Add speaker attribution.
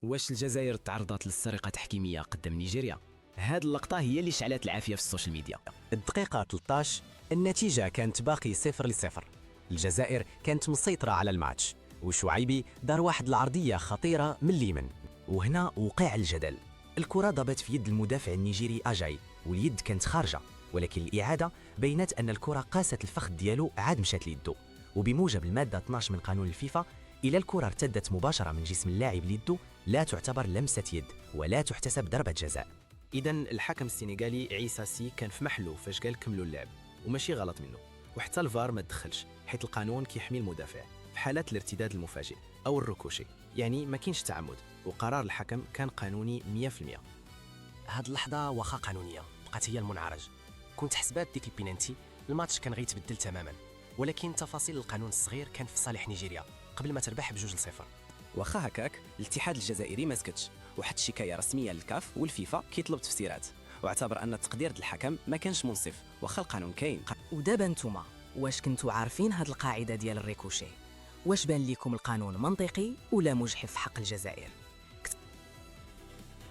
Speaker 1: واش الجزائر تعرضت للسرقة تحكيمية قدام نيجيريا؟ هاد اللقطة هي اللي شعلت العافية في السوشيال ميديا.
Speaker 2: الدقيقة 13 النتيجة كانت باقي 0-0. الجزائر كانت مسيطرة على الماتش، وشعيبي دار واحد العرضية خطيرة من اليمن، وهنا وقع الجدل. الكرة ضبت في يد المدافع النيجيري أجاي، واليد كانت خارجة، ولكن الإعادة بينت أن الكرة قاست الفخذ ديالو عاد مشات ليدو. وبموجب المادة 12 من قانون الفيفا، إلى الكرة ارتدت مباشرة من جسم اللاعب ليدو لا تعتبر لمسة يد ولا تحتسب ضربة جزاء.
Speaker 3: إذا الحكم السنغالي عيسى سي كان في محله فاش قال كملوا اللعب، وماشي غلط منه. وحتى الفار ما تدخلش، حيت القانون كيحمي المدافع في حالات الارتداد المفاجئ أو الركوشي، يعني ما كاينش تعمد، وقرار الحكم كان قانوني 100%.
Speaker 4: هاد اللحظة واخا قانونية بقات هي المنعرج. كنت حسبات ديك البينانتي الماتش كان غيتبدل تماما، ولكن تفاصيل القانون الصغير كان في صالح نيجيريا قبل ما تربح ب2-0.
Speaker 5: واخا هكاك الاتحاد الجزائري ما سكتش، وحط شكايه رسميه للكاف والفيفا كيطلب تفسيرات، واعتبر ان التقدير ديال الحكم ما كانش منصف واخا القانون كاين.
Speaker 6: ودابا نتوما واش كنتوا عارفين هاد القاعده ديال الريكوشي؟ واش بان لكم القانون منطقي ولا مجحف في حق الجزائر؟